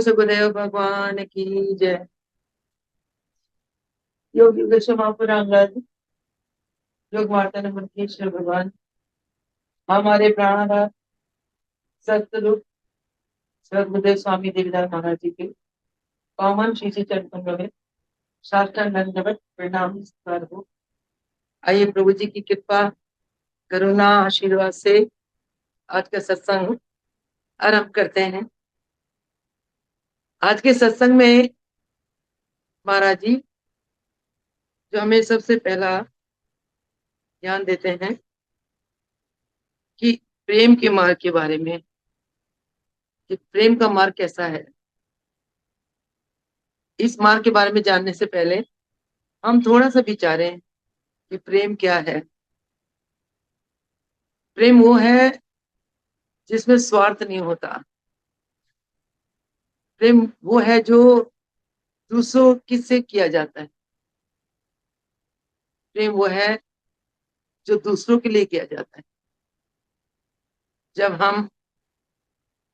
सुखदेव भगवान की जय। योग महापुरांगद योग माता नमस्कार भगवान हमारे प्राणनाथ सतगुरु सदगुरुदेव स्वामी देवीदास महाराज जी के पावन श्री श्री चरण कमलों में साष्टांग दंडवत प्रणाम नमस्कार हो। आइए प्रभु जी की कृपा करुणा आशीर्वाद से आज का सत्संग आरंभ करते हैं। आज के सत्संग में महाराज जी जो हमें सबसे पहला ज्ञान देते हैं कि प्रेम के मार्ग के बारे में, कि प्रेम का मार्ग कैसा है। इस मार्ग के बारे में जानने से पहले हम थोड़ा सा विचारें कि प्रेम क्या है। प्रेम वो है जिसमें स्वार्थ नहीं होता। प्रेम वो है जो दूसरों किससे किया जाता है। प्रेम वो है जो दूसरों के लिए किया जाता है। जब हम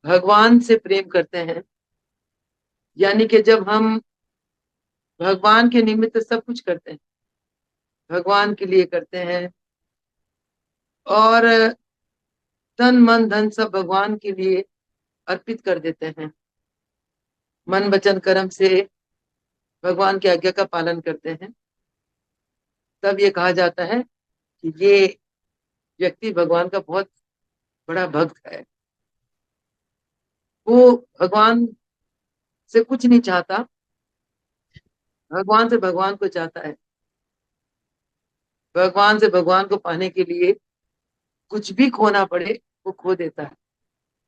भगवान से प्रेम करते हैं, यानी कि जब हम भगवान के निमित्त सब कुछ करते हैं, भगवान के लिए करते हैं और तन मन धन सब भगवान के लिए अर्पित कर देते हैं, मन वचन कर्म से भगवान की आज्ञा का पालन करते हैं, तब ये कहा जाता है कि ये व्यक्ति भगवान का बहुत बड़ा भक्त है। वो भगवान से कुछ नहीं चाहता, भगवान से भगवान को चाहता है। भगवान से भगवान को पाने के लिए कुछ भी खोना पड़े वो खो देता है,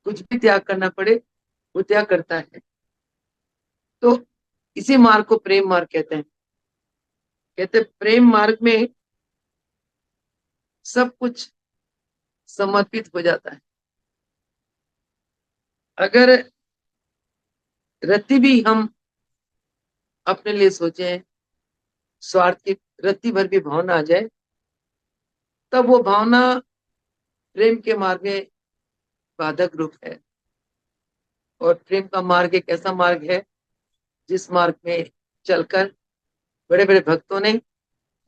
कुछ भी त्याग करना पड़े वो त्याग करता है। तो इसी मार्ग को प्रेम मार्ग कहते हैं। कहते हैं प्रेम मार्ग में सब कुछ समर्पित हो जाता है। अगर रत्ती भी हम अपने लिए सोचें, स्वार्थ की रत्ती भर भी भावना आ जाए, तब वो भावना प्रेम के मार्ग में बाधक रूप है। और प्रेम का मार्ग एक ऐसा मार्ग है जिस मार्ग में चलकर बड़े बड़े भक्तों ने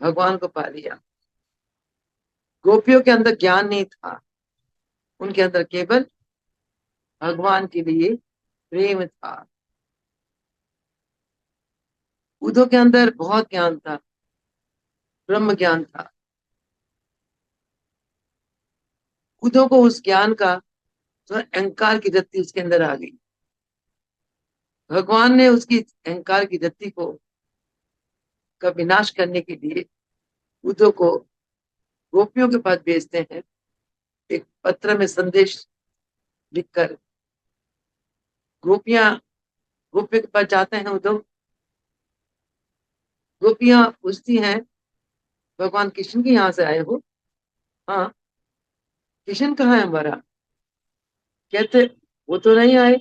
भगवान को पा लिया। गोपियों के अंदर ज्ञान नहीं था, उनके अंदर केवल भगवान के लिए प्रेम था। उद्धव के अंदर बहुत ज्ञान था, ब्रह्म ज्ञान था। उद्धव को उस ज्ञान का थोड़ा अहंकार की रत्ती उसके अंदर आ गई। भगवान ने उसकी अहंकार की रत्ती को का विनाश करने के लिए उद्धव को गोपियों के पास भेजते हैं, एक पत्र में संदेश लिखकर। गोपियां गोपियों के पास जाते हैं उद्धव। गोपियां पूछती हैं, भगवान कृष्ण के यहाँ से आए हो? हाँ। कृष्ण कहाँ है हमारा? कहते वो तो नहीं आए।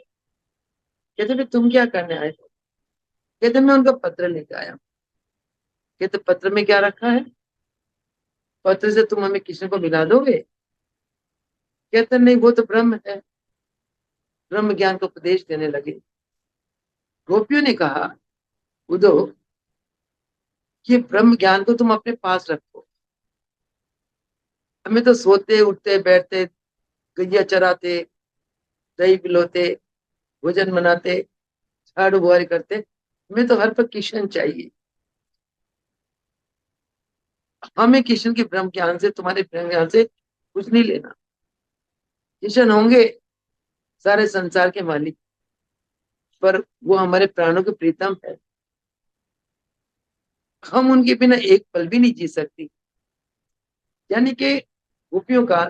कहते फिर तुम क्या करने आए हो? कहते मैं उनका पत्र लेकर आया। कहते पत्र में क्या रखा है? पत्र से तुम हमें कृष्ण को मिला दोगे? कहते नहीं, वो तो ब्रह्म है। ब्रह्म ज्ञान को उपदेश देने लगे। गोपियों ने कहा, उद्धव ये ब्रह्म ज्ञान को तुम अपने पास रखो, हमें तो सोते उठते बैठते, गैया चराते, दही पिलोते, भोजन बनाते, झाड़ू बुहारी करते, हमें तो हर पर कृष्ण चाहिए। हमें कृष्ण के ब्रह्म ज्ञान से, तुम्हारे ब्रह्म ज्ञान से कुछ नहीं लेना। कृष्ण होंगे सारे संसार के मालिक, पर वो हमारे प्राणों के प्रीतम है। हम उनके बिना एक पल भी नहीं जी सकती। यानी कि गोपियों का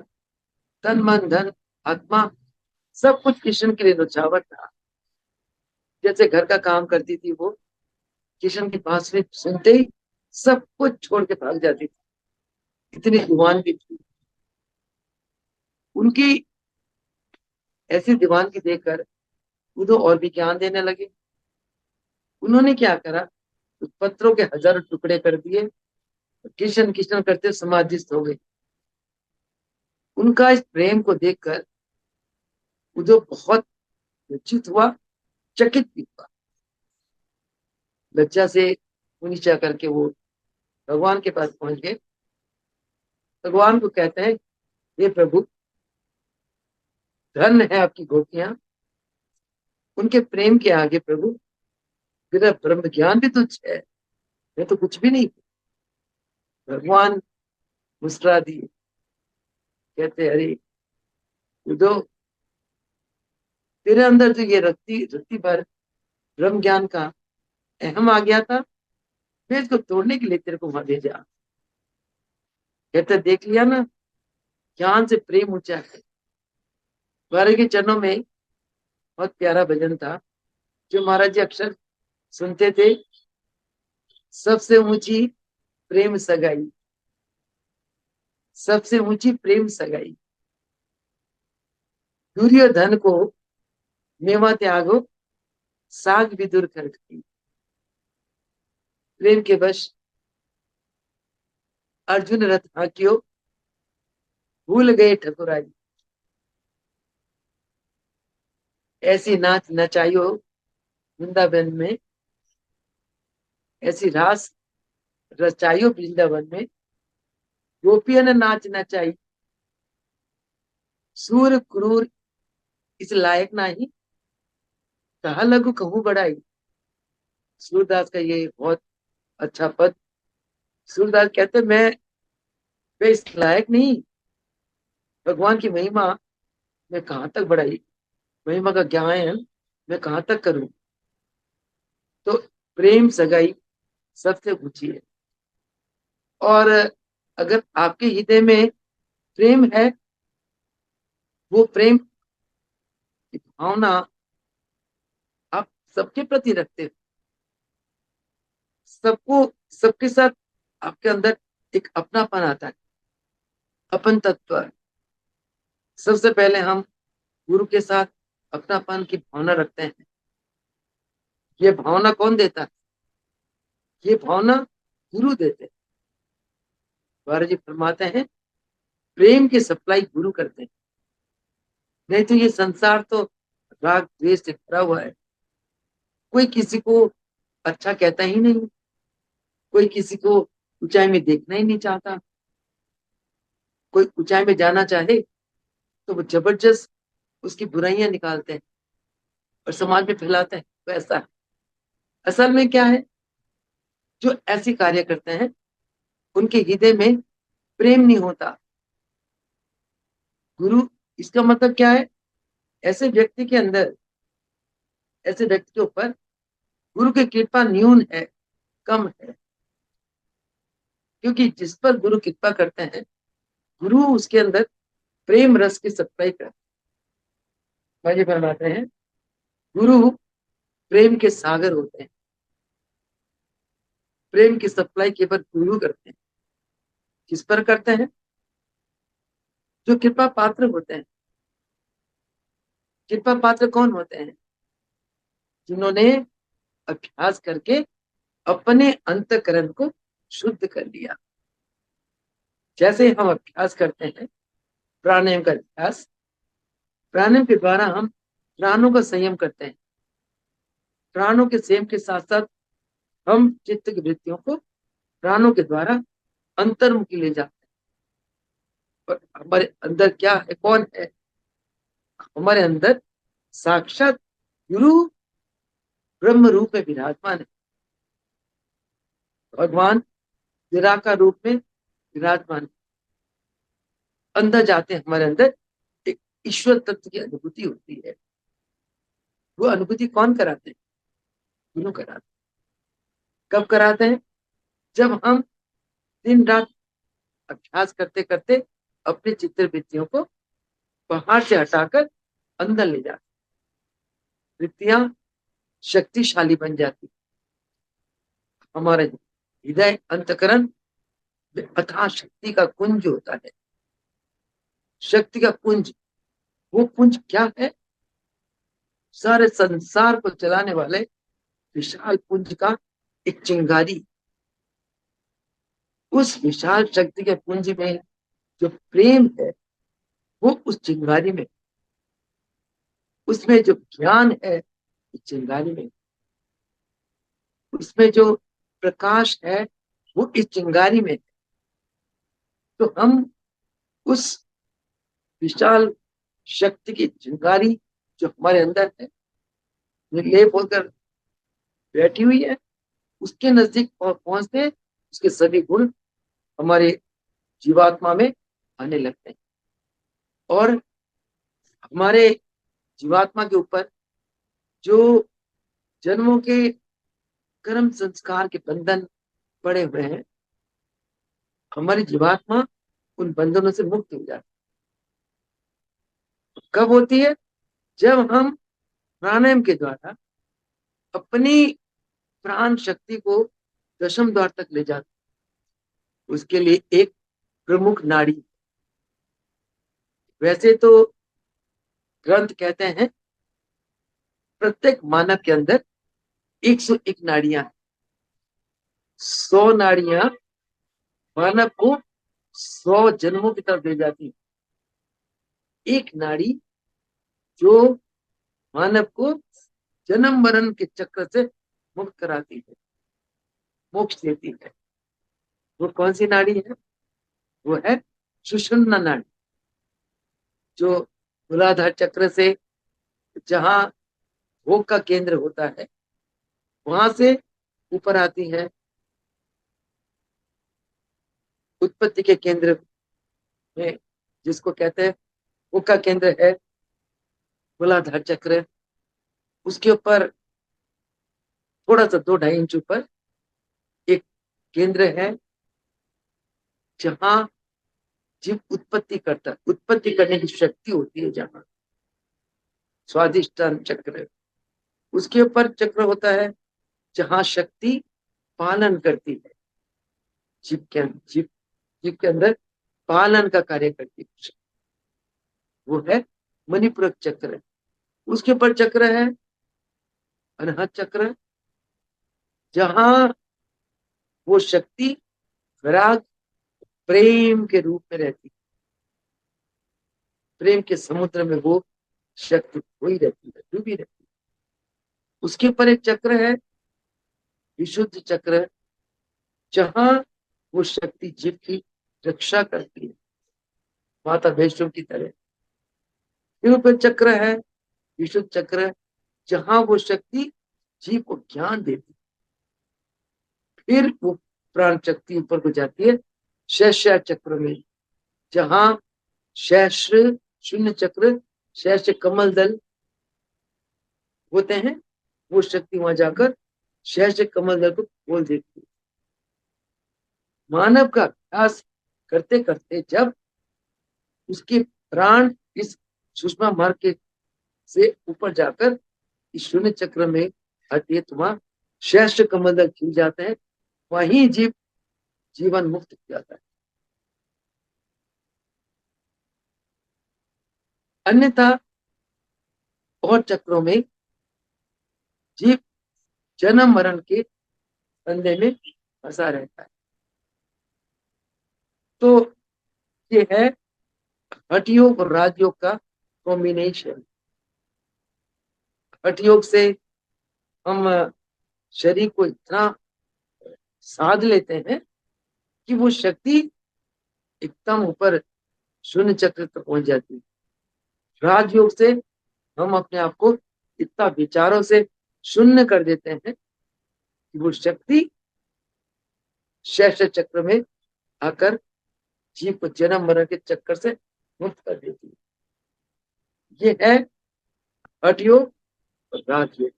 तन मन धन आत्मा सब कुछ कृष्ण के लिए न्यौछावर था। जैसे घर का काम करती थी वो, कृष्ण की बांसुरी सुनते ही सब कुछ छोड़ के भाग जाती थी। इतनी दीवान भी थी उनकी। ऐसी दीवानगी देखकर उनको और भी ज्ञान देने लगे। उन्होंने क्या करा, उस पत्रों के हजारों टुकड़े कर दिए, कृष्ण कृष्ण करते समाधिस्थ हो गए। उनका इस प्रेम को देखकर उद्धव बहुत लज्जित हुआ चकित भी हुआ। लज्जा से नीचा करके वो भगवान के पास पहुंच गए। भगवान को कहते हैं, हे प्रभु, धन है आपकी गोपियां, उनके प्रेम के आगे प्रभु मेरा ब्रह्म ज्ञान भी तुच्छ है, मैं तो कुछ भी नहीं। भगवान मुस्कुरा दिए, कहते अरे उदो, तेरे अंदर जो ये रत्ती रत्ती भर ब्रह्म ज्ञान का अहम आ गया था, मैं इसको तोड़ने के लिए तेरे को वहां भेजा। कहते देख लिया ना, ज्ञान से प्रेम ऊंचा है। महाराज के चरणों में बहुत प्यारा भजन था जो महाराज जी अक्सर सुनते थे। सबसे ऊंची प्रेम सगाई, सबसे ऊंची प्रेम सगाई, दुर्योधन को मेवा त्यागो, साग भी दूर कर गई। प्रेम के वश अर्जुन रथ हाकियो, भूल गए ठकुराई। ऐसी नाच नचाइयो वृंदावन में, ऐसी रास रचाइयो वृंदावन में, गोपियों ने नाच नचाई, सूर क्रूर इस लायक नहीं, कहा लघु कहूं बड़ाई। सूरदास का ये बहुत अच्छा पद। सूरदास कहते मैं इस लायक नहीं, भगवान की महिमा मैं कहाँ तक बढ़ाई, महिमा का ज्ञान मैं कहाँ तक करूं। तो प्रेम सगाई सबसे ऊंची है। और अगर आपके हृदय में प्रेम है, वो प्रेम की भावना आप सबके प्रति रखते हो, सबको, सबके साथ आपके अंदर एक अपनापन आता है, अपन तत्व। सबसे पहले हम गुरु के साथ अपनापन की भावना रखते हैं। ये भावना कौन देता है? ये भावना गुरु देते हैं। महाराज जी फरमाते हैं, प्रेम की सप्लाई गुरु करते हैं। नहीं तो ये संसार तो राग द्वेष से भरा हुआ है। कोई किसी को अच्छा कहता ही नहीं, कोई किसी को ऊंचाई में देखना ही नहीं चाहता। कोई ऊंचाई में जाना चाहे तो वो जबरदस्त उसकी बुराइयां निकालते हैं और समाज में फैलाते हैं। तो ऐसा है। असल में क्या है, जो ऐसे कार्य करते हैं उनके हृदय में प्रेम नहीं होता। गुरु, इसका मतलब क्या है, ऐसे व्यक्ति के अंदर, ऐसे व्यक्ति के ऊपर गुरु की कृपा न्यून है, कम है। क्योंकि जिस पर गुरु कृपा करते हैं, गुरु उसके अंदर प्रेम रस की सप्लाई करते हैं। फरमाते हैं, गुरु प्रेम के सागर होते हैं। प्रेम की सप्लाई केवल गुरु करते हैं। किस पर करते हैं? जो कृपा पात्र होते हैं। कृपा पात्र कौन होते हैं? जिन्होंने अभ्यास करके अपने अंतकरण को शुद्ध कर लिया। जैसे हम अभ्यास करते हैं प्राणायाम का अभ्यास, प्राणायाम के द्वारा हम प्राणों का संयम करते हैं। प्राणों के संयम के साथ साथ हम चित्त की वृत्तियों को प्राणों के द्वारा अंतर्मुखी ले जाते हैं। और हमारे अंदर क्या है, कौन है? हमारे अंदर साक्षात गुरु ब्रह्म रूप में विराजमान है। भगवान निराकार रूप में विराजमान है। अंदर जाते हैं, हमारे अंदर एक ईश्वर तत्व की अनुभूति होती है। वो अनुभूति कौन कराते हैं? गुरु कराते हैं। कब कराते हैं? जब हम दिन रात अभ्यास करते करते अपने चित्त वृत्तियों को बाहर से हटाकर अंदर ले जाते, वृत्तियां शक्तिशाली बन जाती। हमारे हृदय अंतकरण अथाह शक्ति का कुंज होता है। शक्ति का कुंज, वो कुंज क्या है? सारे संसार को चलाने वाले विशाल पुंज का एक चिंगारी। उस विशाल शक्ति के पुंज में जो प्रेम है, वो उस चिंगारी में, उसमें जो ज्ञान है, इस चिंगारी में, उसमें जो प्रकाश है वो इस चिंगारी में। तो हम उस विशाल शक्ति की चिंगारी जो हमारे अंदर है, लेप होकर बैठी हुई है, उसके नजदीक पहुंचते हैं, उसके सभी गुण हमारे जीवात्मा में आने लगते हैं और हमारे जीवात्मा के ऊपर जो जन्मों के कर्म संस्कार के बंधन पड़े हुए हैं, हमारी जीवात्मा उन बंधनों से मुक्त हो जाती है। कब होती है? जब हम प्राणायाम के द्वारा अपनी प्राण शक्ति को दशम द्वार तक ले जाते हैं। उसके लिए एक प्रमुख नाड़ी, वैसे तो ग्रंथ कहते हैं प्रत्येक मानव के अंदर 101 नाड़ियां हैं। 100 नाड़ियां मानव को 100 जन्मों की तरफ ले जाती है। एक नाड़ी जो मानव को जन्म मरण के चक्र से मुक्त कराती है, मोक्ष देती है। वो कौन सी नाड़ी है? वो है सुषुम्ना नाड़ी, जो मूलाधार चक्र से, जहां भोग का केंद्र होता है, वहां से ऊपर आती है उत्पत्ति के केंद्र में, जिसको कहते हैं भोग का केंद्र है मूलाधार चक्र। उसके ऊपर थोड़ा सा 2-2.5 इंच ऊपर एक केंद्र है जहां जीव उत्पत्ति करता है। उत्पत्ति करने की शक्ति होती है जहां, स्वादिष्टान चक्र। उसके ऊपर चक्र होता है जहां शक्ति पालन करती है, जीव के अंदर पालन का कार्य करती है, वो है मणिपुरक चक्र। उसके ऊपर चक्र है अनाहत चक्र, जहां वो शक्ति विराग प्रेम के रूप में रहती है। प्रेम के समुद्र में वो शक्ति खोई रहती है, डूबी रहती है। उसके ऊपर एक चक्र है विशुद्ध चक्र, जहां वो शक्ति जीव की रक्षा करती है, माता वैष्णव की तरह। फिर ऊपर चक्र है विशुद्ध चक्र, जहां वो शक्ति जीव को ज्ञान देती है। फिर वो प्राण शक्ति ऊपर को जाती है शैष्य चक्र में, जहां सहस्र शून्य चक्र, सहस्र कमल दल होते हैं। वो शक्ति वहां जाकर सहस्र कमल दल को खोल देती है। मानव का अभ्यास करते करते जब उसके प्राण इस सुषमा मार्ग के से ऊपर जाकर इस शून्य चक्र में आती है, तो वहां सहस्र कमल दल खिल जाते हैं, वहीं जीव जीवन मुक्त हो जाता है। अन्यथा और चक्रों में जीव जन्म मरण के फंदे में फंसा रहता है। तो ये है हठयोग और राजयोग का कॉम्बिनेशन। हठयोग से हम शरीर को इतना साध लेते हैं कि वो शक्ति एकदम ऊपर शून्य चक्र तक पहुंच जाती है। राजयोग से हम अपने आप को इतना विचारों से शून्य कर देते हैं कि वो शक्ति शेष चक्र में आकर जीव को जन्म मरण के चक्कर से मुक्त कर देती है। ये है हठ योग और राजयोग।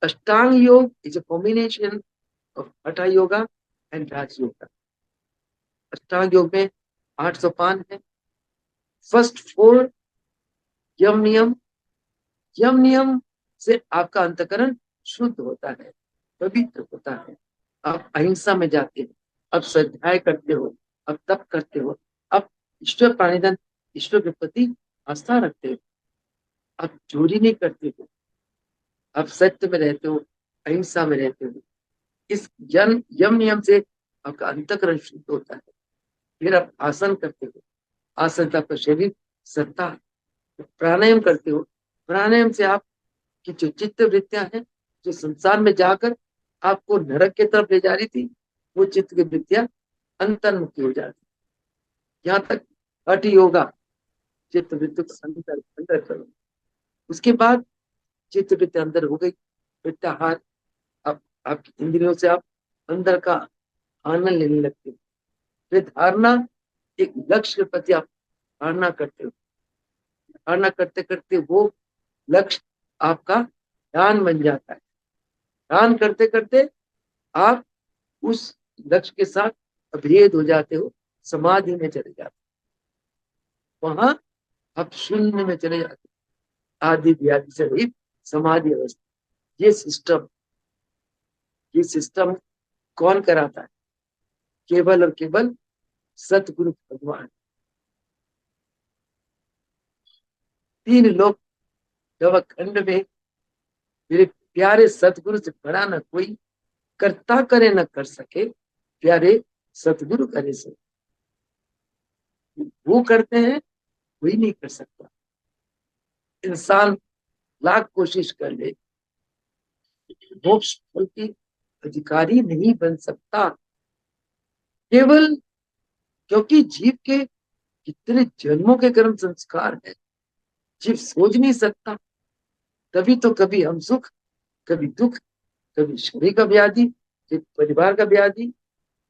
अष्टांग योग इज अ कॉम्बिनेशन ऑफ हठ योगा एंड राज योगा। अष्टांग योग में 8 सोपान है। फर्स्ट 4 यम नियम, यम नियम से आपका अंतकरण शुद्ध होता है, पवित्र होता है। आप अहिंसा में जाते हो, अब स्वाध्याय करते हो, अब तप करते हो, अब ईश्वर प्राणिधन ईश्वर के प्रति आस्था रखते हो, आप चोरी नहीं करते हो, आप सत्य में रहते हो, अहिंसा में रहते हो। इस यम नियम से आपका अंतकरण शुद्ध होता है। फिर आप आसन करते हो, आसन से आपका शरीर सत्ता है। प्राणायाम करते हो, प्राणायाम से आप कि जो चित्त वृत्तियां हैं, जो संसार में जाकर आपको नरक की तरफ ले जा रही थी, वो चित्त की वृत्तियां अंतर्मुखी हो जाती। यहाँ तक हठ योगा, चित्त वृत्ति को अंदर अंदर करो। उसके बाद चित्त वृत्ति अंदर हो गई, प्रत्याहार, अब आपकी इंद्रियों से आप अंदर का आनंद लेने लगते हो। फिर धारणा, एक लक्ष्य के प्रति आप धारणा करते हो। धारणा करते करते वो लक्ष्य आपका ध्यान बन जाता है। ध्यान करते करते आप उस लक्ष्य के साथ अभेद हो जाते हो, समाधि में चले जाते हो। वहां आप शून्य में चले जाते हो, आदि व्याधि से रहित समाधि अवस्था। ये सिस्टम कौन कराता है? केवल और केवल सतगुरु भगवान। तीन लोग नवखंड में मेरे प्यारे सतगुरु से बड़ा न कोई, करता करे न कर सके, प्यारे सतगुरु करे से। वो करते हैं, कोई नहीं कर सकता। इंसान लाख कोशिश कर ले, मोक्ष फल की अधिकारी नहीं बन सकता। केवल क्योंकि जीव के कितने जन्मों के कर्म संस्कार है, जीव सोच नहीं सकता। तभी तो कभी हम सुख, कभी दुख, कभी शरीर का व्याधि, कभी परिवार का व्याधि,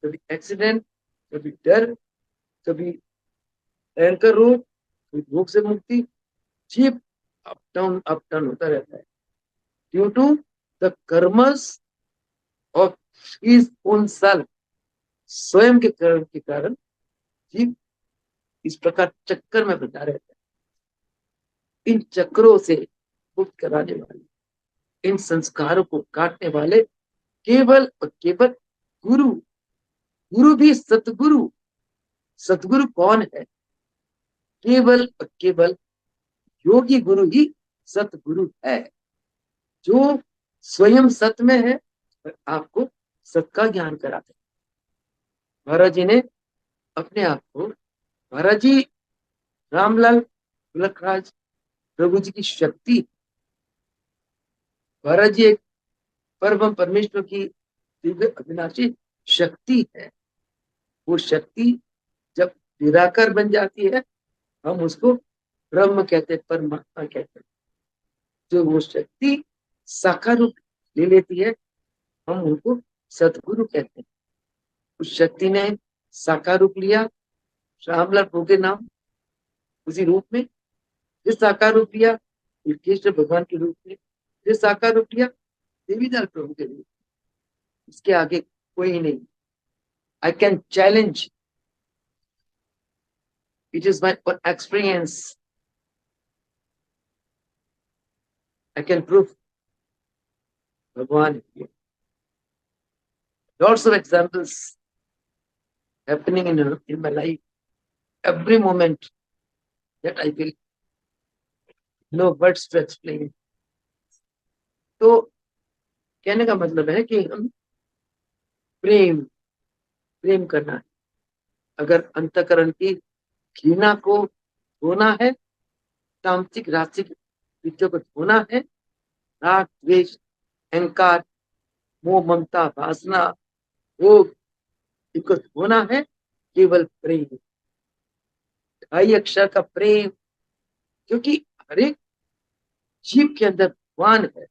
कभी एक्सीडेंट, कभी डर, कभी भयंकर रोग, कभी रोग से मुक्ति। जीव अप डाउन होता रहता है, due to the karmas of his own self. स्वयं के कर्म के कारण जीव इस प्रकार चक्कर में बता रहता है। इन चक्रों से मुक्त कराने वाले, इन संस्कारों को काटने वाले केवल और केवल गुरु। गुरु भी सतगुरु। सतगुरु कौन है? केवल और केवल योगी गुरु ही सतगुरु है, जो स्वयं सत में है और आपको सत का ज्ञान कराते हैं। महाराज जी ने अपने आप को, महाराज जी रामलाल तुलकराज प्रभु जी की शक्ति, महाराज जी एक परम परमेश्वर की दिव्य अविनाशी शक्ति है। वो शक्ति जब निराकार बन जाती है, हम उसको ब्रह्म कहते हैं, परमात्मा कहते हैं। जो वो शक्ति साकार रूप ले लेती है, हम उनको सतगुरु कहते हैं। उस शक्ति ने साकार रूप लिया श्यामलाल प्रभु के नाम, उसी रूप में। फिर साकार रूप लिया कृष्ण भगवान के रूप में। फिर साकार रूप लिया देवीलाल प्रभु के रूप में। इसके आगे कोई नहीं। I can challenge, it is my experience, I can proof भगवान। Lots of examples happening in my life, every moment that I feel no words to explain. तो कहने का मतलब है कि हम प्रेम प्रेम करना है। अगर अंतकरण की घृणा को धोना है, तामसिक रासिक विद्या को धोना है, राग द्वेष अहंकार मोह ममता वासना भोग, इनको धोना है केवल प्रेम। ढाई अक्षर का प्रेम, क्योंकि हर एक जीव के अंदर भगवान है।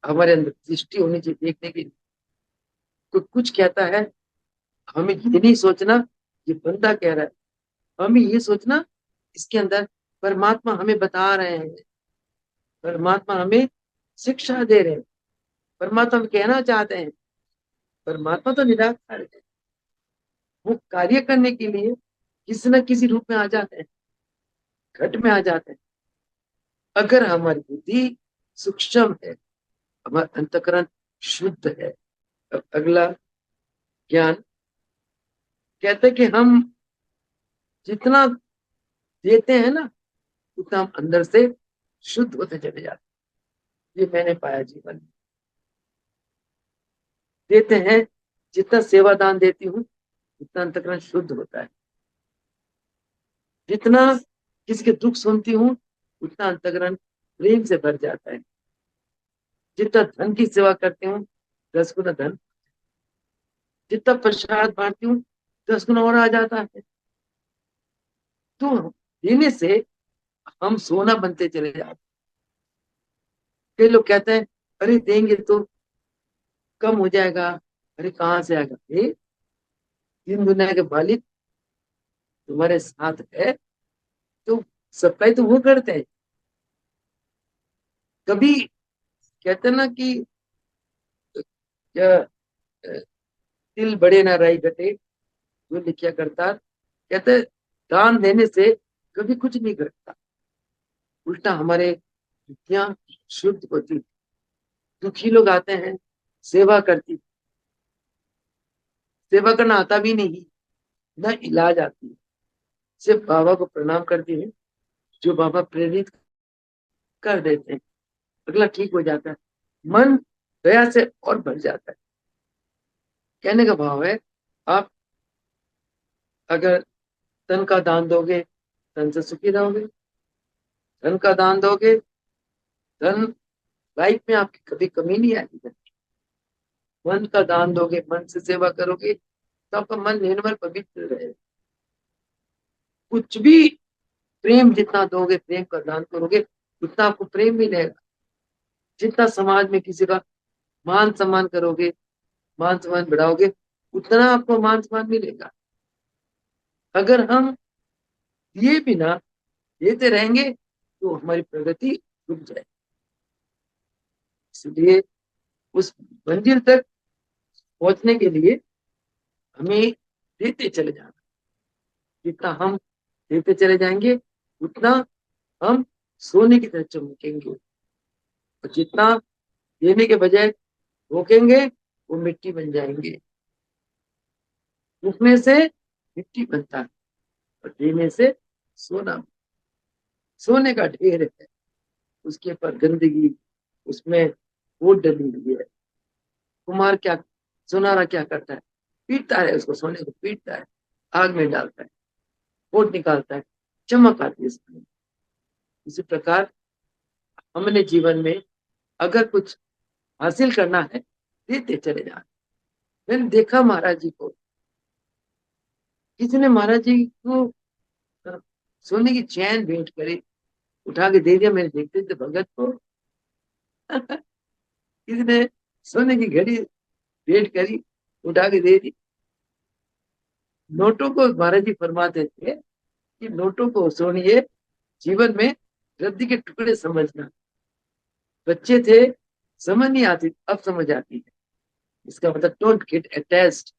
हमारे अंदर दृष्टि होनी चाहिए देखने की। कोई कुछ कहता है, हमें ये नहीं सोचना ये बंदा कह रहा है, हमें ये सोचना इसके अंदर परमात्मा हमें बता रहे हैं, परमात्मा हमें शिक्षा दे रहे हैं, परमात्मा हम कहना चाहते हैं। परमात्मा तो निराकार है, वो कार्य करने के लिए किसी न किसी रूप में आ जाते हैं, घट में आ जाते हैं। अगर हमारी बुद्धि सूक्ष्म है, हमारा अंतकरण शुद्ध है, अब अगला ज्ञान कहते हैं कि हम जितना देते हैं ना, उतना हम अंदर से शुद्ध होते चले जाते हैं। ये मैंने पाया जीवन में। देते हैं, जितना सेवादान देती हूँ उतना अंतकरण शुद्ध होता है। जितना किसी के दुख सुनती हूँ उतना अंतकरण प्रेम से भर जाता है। जितना धन की सेवा करती हूँ 10 गुना धन, जितना प्रसाद बांटती हूँ 10 गुना और आ जाता है। तो देने से हम सोना बनते चले जाते हैं। कई लोग कहते हैं अरे देंगे तो कम हो जाएगा, अरे कहाँ से आएगा। तीन दुनिया के मालिक तुम्हारे साथ है तो सप्लाई तो वो करते हैं। कभी कहते हैं ना कि क्या, दिल बड़े ना राई घटे, जो लिखा करता, कहते हैं, दान देने से कभी कुछ नहीं घटता, उल्टा हमारे बुद्धियां शुद्ध होती। दुखी लोग आते हैं, सेवा करती, सेवा करना आता भी नहीं, न इलाज आती है, सिर्फ बाबा को प्रणाम करती है, जो बाबा प्रेरित कर देते हैं, अगला ठीक हो जाता है, मन दया से और बढ़ जाता है। कहने का भाव है, आप अगर तन का दान दोगे, तन से सुखी रहोगे। धन का दान दोगे, धन लाइफ में आपकी कभी कमी नहीं आएगी। मन का दान दोगे, मन से सेवा करोगे, तो आपका मन निर्मल पवित्र रहेगा। कुछ भी, प्रेम जितना दोगे, प्रेम का दान करोगे, उतना आपको प्रेम मिलेगा। जितना समाज में किसी का मान सम्मान करोगे, मान सम्मान बढ़ाओगे, उतना आपको मान सम्मान मिलेगा। अगर हम दिए बिना देते रहेंगे तो हमारी प्रगति रुक जाए। इसलिए उस मंजिल तक पहुंचने के लिए हमें देते चले जाना। जितना हम देते चले जाएंगे, उतना हम सोने की तरह चमकेंगे, और जितना देने के बजाय रोकेंगे, वो मिट्टी बन जाएंगे। रुकने से मिट्टी बनता है, और देने से सोना। सोने का ढेर है, उसके ऊपर गंदगी, उसमें वो डली हुई है। कुम्हार क्या, सुनारा क्या करता है, पीटता है उसको, सोने को पीटता है, आग में डालता है, पोट निकालता है, चमक आती है इसमें। इसी प्रकार हमने जीवन में अगर कुछ हासिल करना है, देते चले जाना। मैंने देखा महाराज जी को, किसी ने महाराज जी को सोने की चैन भेंट करी, उठा के दे दिया। मैंने देखते थे भगत को किसी ने सोने की घड़ी भेंट करी, उठा के दे दी। नोटों को महाराज जी फरमाते थे कि नोटों को सुनिए, जीवन में रद्दी के टुकड़े समझना। बच्चे थे, समझ नहीं आती, अब समझ आती है। इसका मतलब don't get attached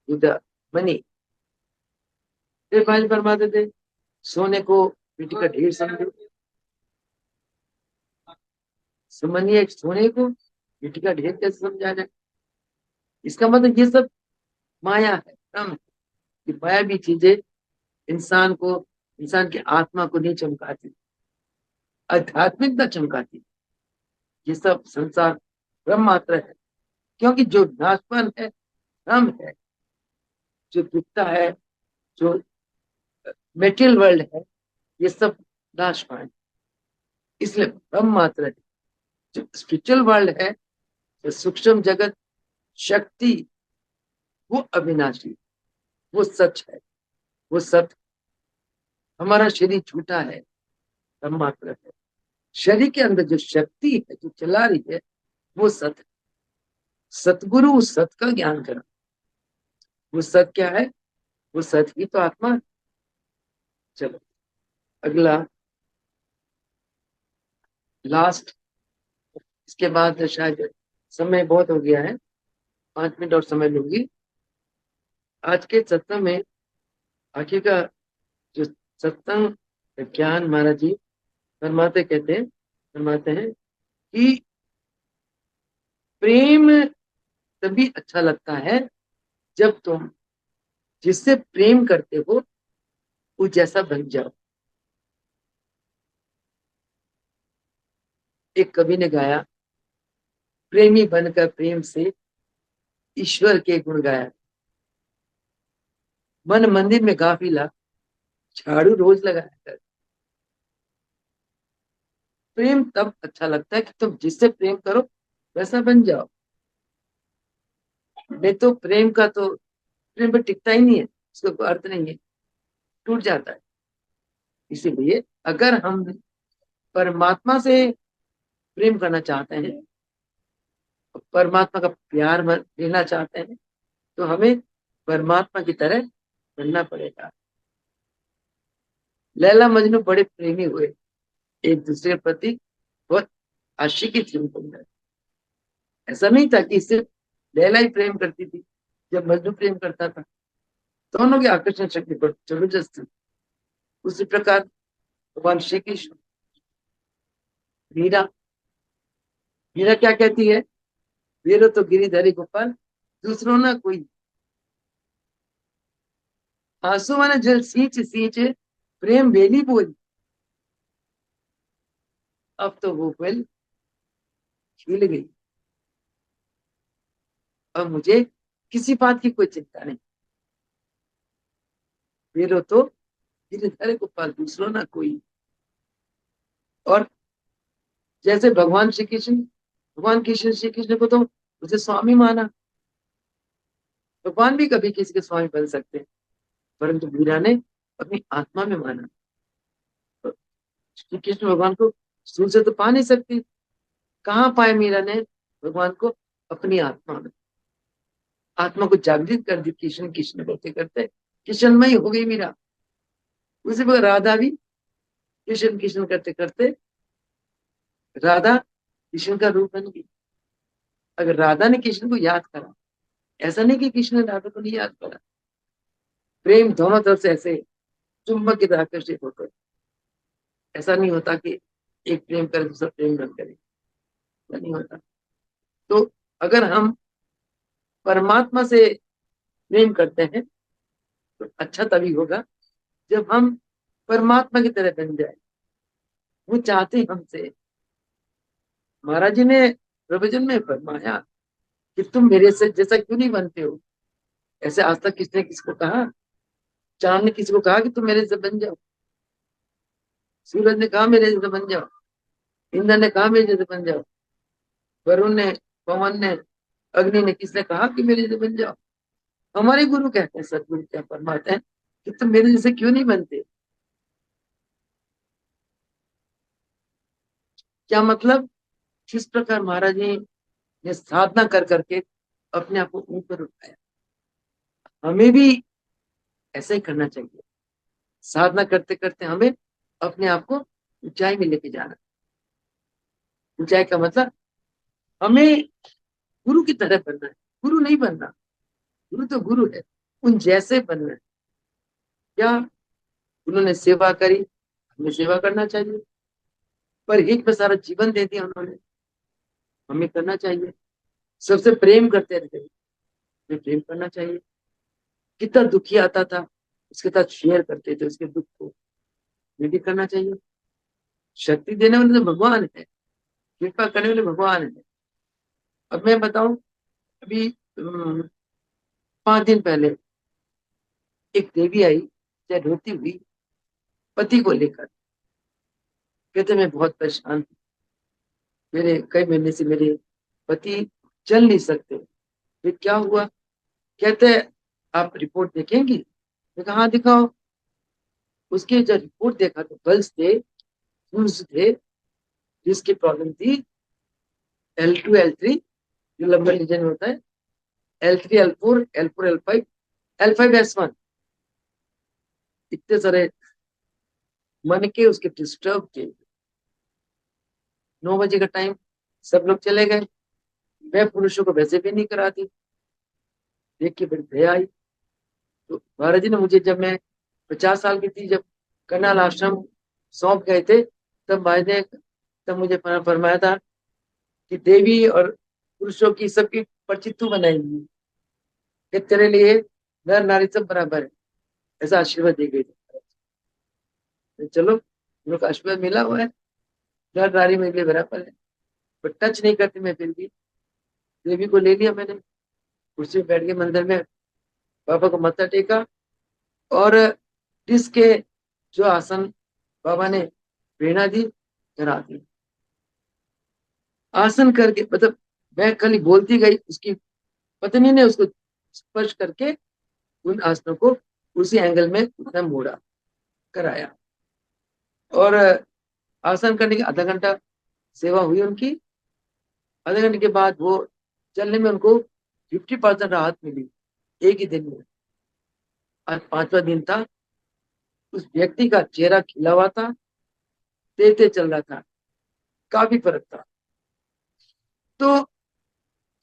to the money. फिर भाई फरमाते थे, सोने को मिट्टी का ढेर समझो। समझिए, सोने को मिट्टी का ढेर कैसे समझा जाए। इसका मतलब ये सब माया है, भ्रम है। ये माया भी चीजें इंसान को, इंसान की आत्मा को नहीं चमकाती, आध्यात्मिकता चमकाती। ये सब संसार भ्रम मात्र है, क्योंकि जो नाशवान है भ्रम है। जो दिखता है, जो मेटेरियल वर्ल्ड है, ये सब नाशवान है, इसलिए भ्रम मात्र है। जो स्पिरिचुअल वर्ल्ड है, जो सूक्ष्म जगत, शक्ति, वो अविनाशी, वो सच है, वो सत्य। हमारा शरीर झूठा है, भ्रम मात्र है। शरीर के अंदर जो शक्ति है, जो चला रही है, वो सत्य। सतगुरु उस सत्य का ज्ञान करा। वो सत्य क्या है? वो सत्य ही तो आत्मा है। चलो अगला, लास्ट, इसके बाद शायद समय बहुत हो गया है, 5 मिनट और समय लूंगी। आज के सत्संग में आखिर का जो सत्संग ज्ञान महाराज जी फरमाते हैं कि प्रेम तभी अच्छा लगता है जब तुम जिससे प्रेम करते हो वो जैसा बन जाओ। एक कवि ने गाया, प्रेमी बनकर प्रेम से ईश्वर के गुण गाया, मन मंदिर में गाफिला, झाड़ू रोज लगाया कर। प्रेम तब अच्छा लगता है कि तुम जिससे प्रेम करो वैसा बन जाओ। नहीं तो प्रेम पर टिकता ही नहीं है, उसका कोई अर्थ नहीं है, टूट जाता है। इसीलिए अगर हम परमात्मा से प्रेम करना चाहते हैं, परमात्मा का प्यार लेना चाहते हैं, तो हमें परमात्मा की तरह बनना पड़ेगा। लैला मजनू बड़े प्रेमी हुए, एक दूसरे के प्रति बहुत आशिकी थी उनको अंदर। ऐसा नहीं था कि सिर्फ लैला ही प्रेम करती थी, जब मजनू प्रेम करता था, दोनों की आकर्षण शक्ति बहुत जबरदस्त थी। उसी प्रकार भगवान श्री कृष्ण, मीरा, मीरा क्या कहती है, वीरो तो गिरिधरी गोपाल, दूसरों ना कोई। आंसू माने जल सींच सींच प्रेम बेली बोली, अब तो वो बेल खिल गई, अब मुझे किसी बात की कोई चिंता नहीं। वीरो तो गिरधर गोपाल, दूसरों ना कोई। और जैसे भगवान कृष्ण श्री कृष्ण को तो उसे स्वामी माना, भगवान भी कभी किसी के स्वामी बन सकते हैं, परंतु मीरा ने अपनी आत्मा में माना। तो श्री कृष्ण भगवान को स्थूल से तो पा नहीं सकती, कहाँ पाए मीरा ने भगवान को, अपनी आत्मा में। आत्मा को जागृत कर दी, कृष्ण कृष्ण करते करते कृष्णमयी हो गई मीरा। उसी वक्त राधा भी कृष्ण कृष्ण करते करते राधा कृष्ण का रूप बन गई। अगर राधा ने कृष्ण को याद करा, ऐसा नहीं कि कृष्ण ने राधा को नहीं याद करा, प्रेम दोनों तरफ से ऐसे चुंबक की तरह आकर्षित होकर, ऐसा नहीं होता कि एक प्रेम करे दूसरा प्रेम न करे, ऐसा नहीं होता। तो अगर हम परमात्मा से प्रेम करते हैं तो अच्छा तभी होगा जब हम परमात्मा की तरह बन जाए। वो चाहते हैं हमसे, महाराज जी ने प्रवचन में फरमाया कि तुम मेरे से जैसा क्यों नहीं बनते हो। ऐसे आज तक किसने किसको कहा, चांद ने किसी को कहा कि तुम मेरे से बन जाओ, सूरज ने कहा मेरे जैसे बन जाओ, इंद्र ने कहा मेरे जैसे बन जाओ, वरुण ने, पवन ने, अग्नि ने, किसने कहा कि मेरे जैसे बन जाओ। हमारे गुरु कहते हैं, सदगुरु क्या फरमाते हैं कि तुम मेरे जैसे क्यों नहीं बनते। क्या मतलब, किस प्रकार महाराज जी ने साधना कर करके अपने आप को ऊपर उठाया, हमें भी ऐसा ही करना चाहिए। साधना करते करते हमें अपने आप को ऊंचाई में लेके जाना। ऊंचाई का मतलब हमें गुरु की तरह बनना है, गुरु नहीं बनना, गुरु तो गुरु है, उन जैसे बनना है। क्या उन्होंने सेवा करी, हमें सेवा करना चाहिए, पर हित में सारा जीवन दे दिया उन्होंने, हमें करना चाहिए। सबसे प्रेम करते रहते, हमें प्रेम करना चाहिए। कितना दुखी आता था, उसके साथ शेयर करते थे उसके दुख को, ये भी करना चाहिए। शक्ति देने वाले तो भगवान है, कृपा करने वाले भगवान है। अब मैं बताऊं, अभी 5 दिन पहले एक देवी आई, चाहे रोती हुई, पति को लेकर। कहते मैं बहुत परेशान हूं, मेरे कई महीने से मेरे पति चल नहीं सकते। फिर क्या हुआ, कहते आप रिपोर्ट देखेंगी। मैं कहा हाँ दिखाओ। उसके जब रिपोर्ट देखा तो गल्स थे, फ्यूज थे, जिसकी प्रॉब्लम थी L2 L3, जो लंबर रीजन में होता है, L3 L4 L4 L5 L5 S1, इतने सारे मन के उसके डिस्टर्ब थे। 9 बजे का टाइम, सब लोग चले गए, मैं पुरुषों को वैसे भी नहीं कराती। देख के बड़ी दया आई। तो महाराज जी ने मुझे, जब मैं 50 साल की थी, जब करनाल आश्रम सौंप गए थे, तब महाराज ने तब मुझे फरमाया था कि देवी और पुरुषों की सबकी पर्ची तू बनाएंगी, कि तेरे लिए नर नारी सब बराबर है, ऐसा आशीर्वाद दी गई थी। चलो हम लोग का आशीर्वाद मिला हुआ है, नर नारी मेरे लिए बराबर है। पर टच नहीं करती मैं, फिर भी देवी को ले लिया मैंने, कुर्सी में बैठ के मंदिर में बाबा को माथा टेका, और जिसके जो आसन बाबा ने प्रेरणा दी, करा दी। आसन करके, मतलब मैं खाली बोलती गई, उसकी पत्नी ने उसको स्पर्श करके उन आसनों को उसी एंगल में उतना मोड़ा, कराया। और आसन करने के आधा घंटा सेवा हुई उनकी। आधे घंटे के बाद वो चलने में उनको 50% राहत मिली एक ही दिन में। आज पांचवा दिन था। उस व्यक्ति का चेहरा खिला हुआ था, तेज तेज चल रहा था, काफी फर्क था। तो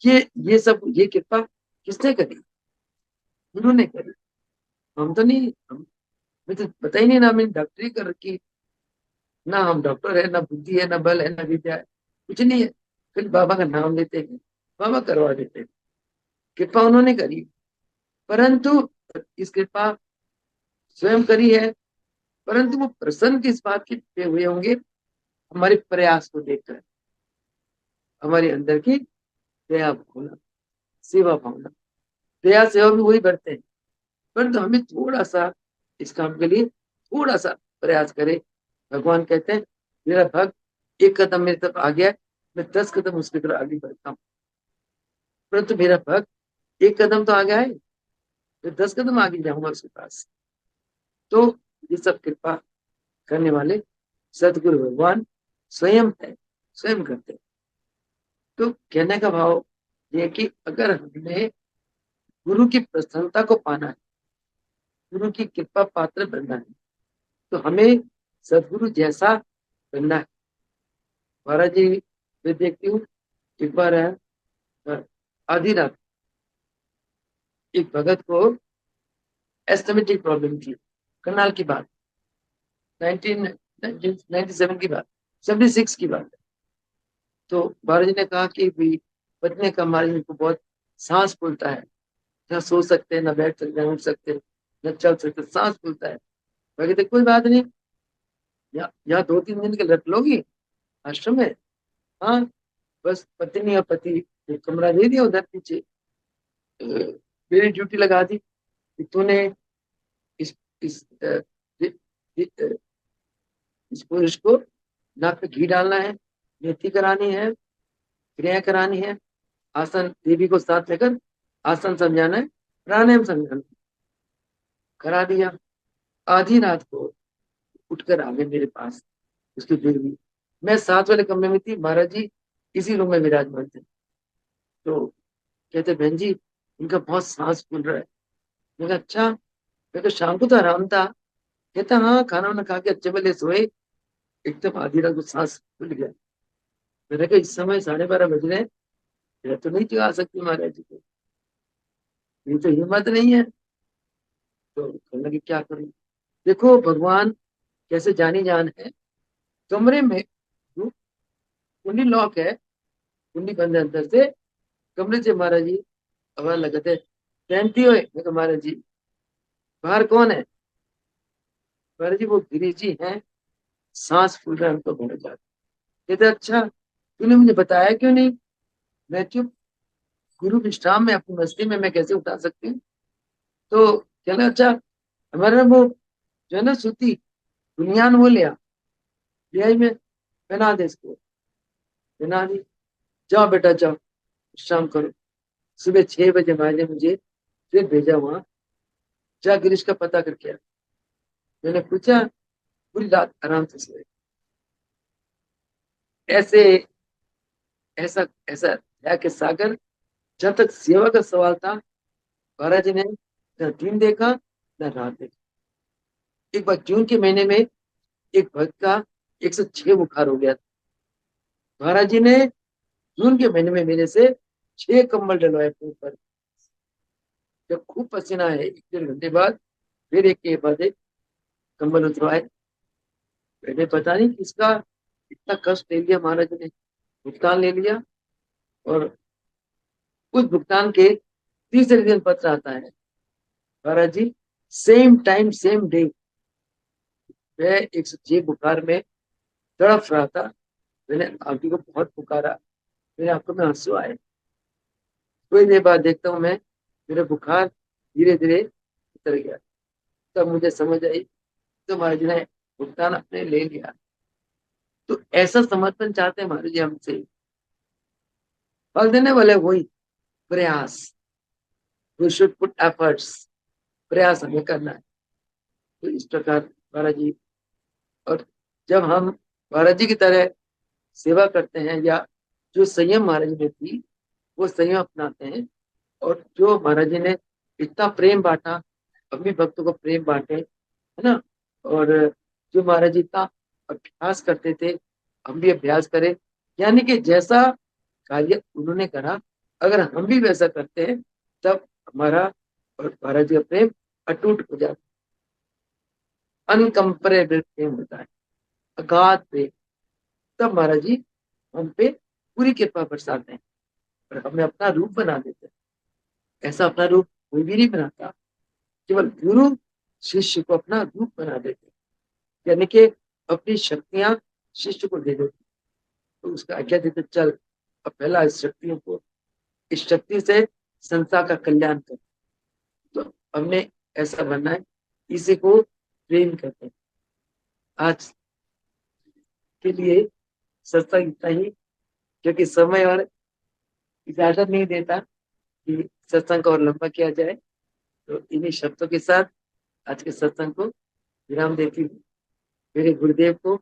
ये सब, ये कृपा किसने करी? गुरु ने करी। हम तो नहीं, हमें तो पता ही नहीं ना, हमने डॉक्टरी कर रखी। ना हम डॉक्टर है, ना बुद्धि है, ना बल है, ना विद्या है, कुछ नहीं है। फिर बाबा का नाम लेते हैं, बाबा करवा देते हैं। कृपा उन्होंने करी, परंतु इस कृपा स्वयं करी है, परंतु वो प्रसन्न किस बात के पे हुए होंगे? हमारे प्रयास को देखकर, हमारे अंदर की दया भावना, सेवा भावना। दया सेवा भी वही करते हैं, परंतु हमें थोड़ा सा इस काम के लिए थोड़ा सा प्रयास करें। भगवान कहते हैं, मेरा भक्त एक कदम मेरी तरफ आ गया है, मैं 10 कदम उसकी तरफ आगे बढ़ता हूँ। परंतु मेरा भक्त एक कदम तो आ गया है, मैं 10 कदम आगे जाऊंगा उसके पास। तो ये सब कृपा करने वाले सदगुरु भगवान स्वयं है, स्वयं करते हैं। तो कहने का भाव ये कि अगर हमें गुरु की प्रसन्नता को पाना है, गुरु की कृपा पात्र बनना है, तो हमें सदगुरु जैसा बनना है। महाराज जी, मैं देखती हूँ, एक बार है, आधी रात एक भगत को एस्थमेटिक प्रॉब्लम थी। करनाल की बात, 1997 की बात, 76 की बात है। तो महाराज जी ने कहा कि भाई पत्नी का, महाराज जी को बहुत सांस फूलता है, न सो सकते, न बैठ सकते, न उठ सकते, न चल सकते, सांस फूलता है। मैं कहते कोई बात नहीं, यहाँ 2-3 दिन के रख लोगी आश्रम में। हाँ, बस पत्नी और पति एक कमरा दे दिया उधर पीछे। मेरी ड्यूटी लगा दी कि तूने इस इस इस पुरुष को नाक पे घी डालना है, नेति करानी है, क्रिया करानी है, आसन देवी को साथ लेकर आसन समझाना है, प्राणायाम समझाना है। करा दिया। आधी रात को उठकर आ गए मेरे पास उसकी देवी। मैं साथ वाले कमरे में थी, महाराज जी इसी रूम में विराजमान थे। तो कहते, बहन जी इनका बहुत सांस फूल रहा है। मैं कहा अच्छा, मैं तो शाम को तो आराम था। कहता हाँ, खाना वाना खा के अच्छे भले सोए, एकदम आधी रात को सांस फूल गया। मैंने कहा इस समय 12:30 बज रहे हैं, मैं तो नहीं जगा सकती महाराज जी को, ये तो हिम्मत नहीं है। तो कहने लगे क्या करूं? देखो भगवान कैसे जानी जान है। कमरे में कुंडी लॉक है, कुंडी बंद है अंदर से। कमरे से महाराज जी आवाज लगाते, तैनती हो? मैं कहा महाराज जी बाहर कौन है? महाराज जी वो गिरीश जी हैं, सांस फूल रहा है, हमको घोड़े जा। कहते अच्छा, तूने मुझे बताया क्यों नहीं? मैं चुप, गुरु विश्राम में अपनी मस्ती में मैं कैसे उठा सकती हूँ? तो कहना अच्छा, हमारे वो जो है ना सूती बुनियान, वो ले आई मैं, पहना दे इसको। पहना दी। जाओ बेटा जाओ, विश्राम करो। सुबह 6 बजे माँ ने मुझे फिर भेजा वहां, जा गिरीश का पता करके आ। मैंने पूछा, पूरी रात आराम से सोए। ऐसे, ऐसा ऐसा दया के सागर। जब तक सेवा का सवाल था, महाराज जी ने न दिन देखा न रात देखा। एक बार जून के महीने में एक भक्त का 106 बुखार हो गया था। महाराज जी ने जून के महीने में मेरे से 6 कंबल डलवाए अपने ऊपर। जब खूब पसीना है, 1-1.5 घंटे बाद फिर एक के बाद एक कंबल उतरवाए। मैंने पता नहीं किसका इतना कष्ट ले लिया, महाराज जी ने भुगतान ले लिया। और उस भुगतान के तीसरे दिन पत्र आता है, महाराज जी सेम टाइम सेम डे, मैं 106 बुखार में तड़प रहा था। मैंने आप जी को बहुत पुकारा, मेरे आंखों में आंसू आए। कोई देर बाद देखता हूँ मैं, मेरा बुखार धीरे धीरे उतर गया। तब मुझे समझ आई, तो महाराज जी ने भुगतान अपने ले लिया। तो ऐसा समर्पण चाहते हैं महाराज जी हमसे, फल देने वाले वही प्रयास। वी शुड पुट एफर्ट्स, प्रयास हमें करना है। तो इस प्रकार महाराज जी, और जब हम महाराज जी की तरह सेवा करते हैं, या जो संयम महाराज जी ने थी वो संयम अपनाते हैं, और जो महाराज जी ने इतना प्रेम बांटा, अपने भक्तों को प्रेम बांटे, है ना। और जो महाराज जी इतना अभ्यास करते थे, हम भी अभ्यास करें। यानी कि जैसा कार्य उन्होंने करा, अगर हम भी वैसा करते हैं, तब हमारा और महाराज जी का प्रेम अटूट हो जाता है, अनकंपेरेबल प्रेम होता है, अगाध प्रेम। तब महाराज जी हम पे पूरी कृपा बरसाते हैं और हमें अपना रूप बना देते हैं। ऐसा अपना रूप कोई भी नहीं बनाता, केवल गुरु शिष्य को अपना रूप बना देते हैं। यानी कि अपनी शक्तियां शिष्य को दे देते, तो उसका आज्ञा देते, चल अब पहला इस शक्तियों को, इस शक्ति से संसार का कल्याण कर। तो हमने ऐसा बनना है, इसी को प्रेम कहते हैं। आज के लिए सत्संग इतना ही, क्योंकि समय और इजाजत नहीं देता कि सत्संग को और लंबा किया जाए। तो इन्हीं शब्दों के साथ आज के सत्संग को विराम देती हूँ। मेरे गुरुदेव को,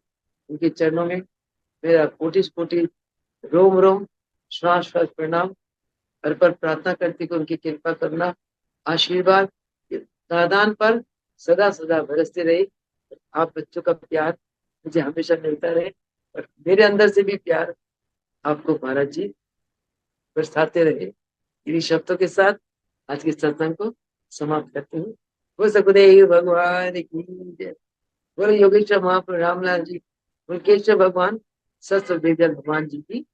उनके चरणों में मेरा कोटि कोटि रोम रोम श्वास श्वास प्रणाम, हर पर प्रार्थना करती कि उनकी कृपा करना, आशीर्वाद दादान पर सदा सदा बरसते रहे। आप बच्चों का प्यार मुझे हमेशा मिलता रहे, और मेरे अंदर से भी प्यार आपको महाराज जी बरसाते रहे। इन्हीं शब्दों के साथ आज के सत्संग को समाप्त करते हूँ। वो सकुदेव भगवान की जय। बोलो योगेश्वर महाप्रभु रामलाल जी, उनकेश्वर भगवान, सरस्वती भगवान जी की